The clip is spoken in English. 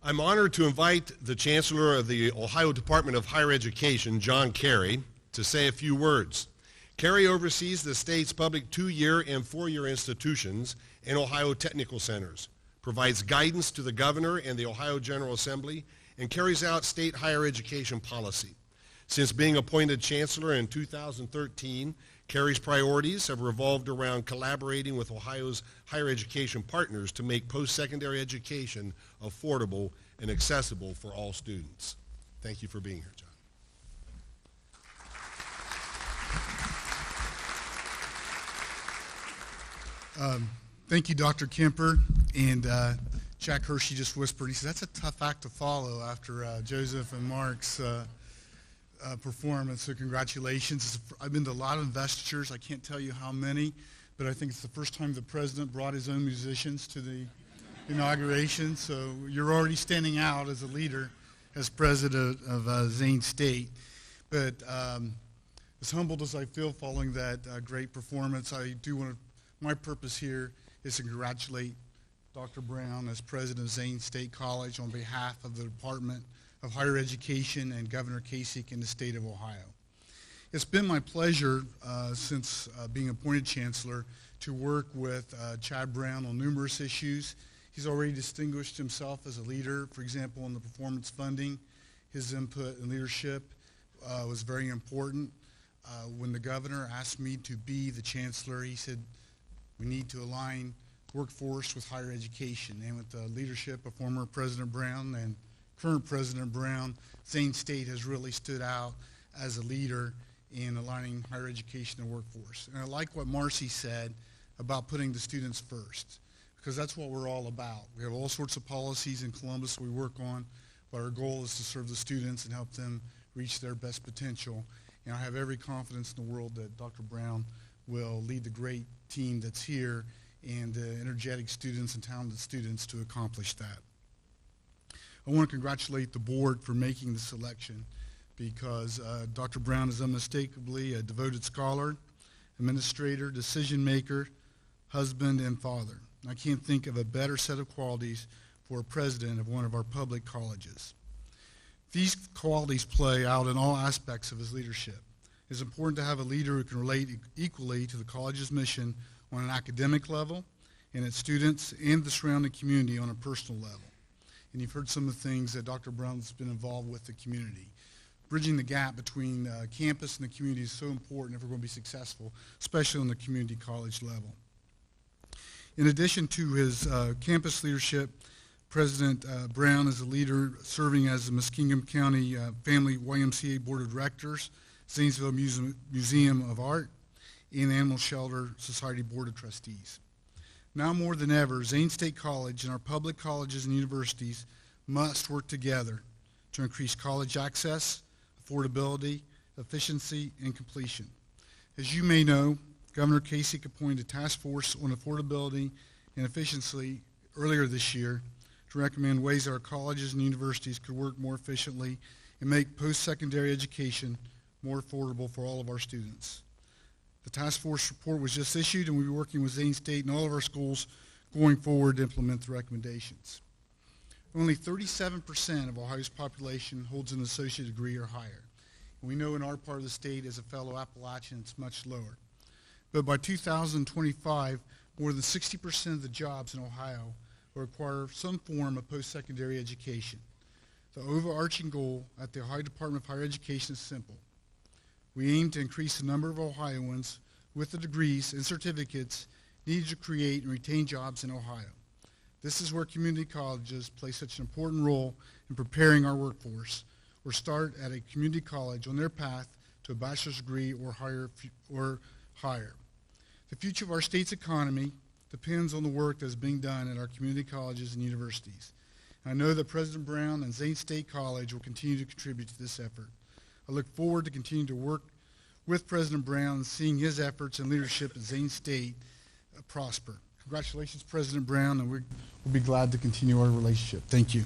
I'm honored to invite the Chancellor of the Ohio Department of Higher Education, John Carey, to say a few words. Carey oversees the state's public 2-year and 4-year institutions and Ohio technical centers, provides guidance to the governor and the Ohio General Assembly, and carries out state higher education policy. Since being appointed Chancellor in 2013, Carey's priorities have revolved around collaborating with Ohio's higher education partners to make post-secondary education affordable and accessible for all students. Thank you for being here, John. Thank you, Dr. Kemper. And Jack Hershey just whispered, he said, that's a tough act to follow after Joseph and Mark's performance, so congratulations. I've been to a lot of investitures. I can't tell you how many, but I think it's the first time the president brought his own musicians to the inauguration, so you're already standing out as a leader, as president of Zane State. But as humbled as I feel following that great performance, I do want to, my purpose here is to congratulate Dr. Brown as president of Zane State College on behalf of the Department of Higher Education and Governor Kasich in the state of Ohio. It's been my pleasure since being appointed Chancellor to work with Chad Brown on numerous issues. He's already distinguished himself as a leader, for example, in the performance funding. His input and leadership was very important. When the governor asked me to be the Chancellor, he said, we need to align workforce with higher education, and with the leadership of former President Brown and current President Brown, Zane State has really stood out as a leader in aligning higher education and workforce. And I like what Marcy said about putting the students first, because that's what we're all about. We have all sorts of policies in Columbus we work on, but our goal is to serve the students and help them reach their best potential. And I have every confidence in the world that Dr. Brown will lead the great team that's here and energetic students and talented students to accomplish that. I want to congratulate the board for making the selection, because Dr. Brown is unmistakably a devoted scholar, administrator, decision maker, husband, and father. I can't think of a better set of qualities for a president of one of our public colleges. These qualities play out in all aspects of his leadership. It's important to have a leader who can relate equally to the college's mission on an academic level, and its students and the surrounding community on a personal level. And you've heard some of the things that Dr. Brown's been involved with the community. Bridging the gap between campus and the community is so important if we're going to be successful, especially on the community college level. In addition to his campus leadership, President Brown is a leader serving as the Muskingum County Family YMCA Board of Directors, Zanesville Museum of Art, and Animal Shelter Society Board of Trustees. Now more than ever, Zane State College and our public colleges and universities must work together to increase college access, affordability, efficiency, and completion. As you may know, Governor Kasich appointed a task force on affordability and efficiency earlier this year to recommend ways that our colleges and universities could work more efficiently and make post-secondary education more affordable for all of our students. The task force report was just issued, and we'll be working with Zane State and all of our schools going forward to implement the recommendations. Only 37% of Ohio's population holds an associate degree or higher. And we know in our part of the state, as a fellow Appalachian, it's much lower. But by 2025, more than 60% of the jobs in Ohio will require some form of post-secondary education. The overarching goal at the Ohio Department of Higher Education is simple. We aim to increase the number of Ohioans with the degrees and certificates needed to create and retain jobs in Ohio. This is where community colleges play such an important role in preparing our workforce, or start at a community college on their path to a bachelor's degree or higher. The future of our state's economy depends on the work that is being done at our community colleges and universities. And I know that President Brown and Zane State College will continue to contribute to this effort. I look forward to continuing to work with President Brown and seeing his efforts and leadership at Zane State prosper. Congratulations, President Brown, and we'll be glad to continue our relationship. Thank you.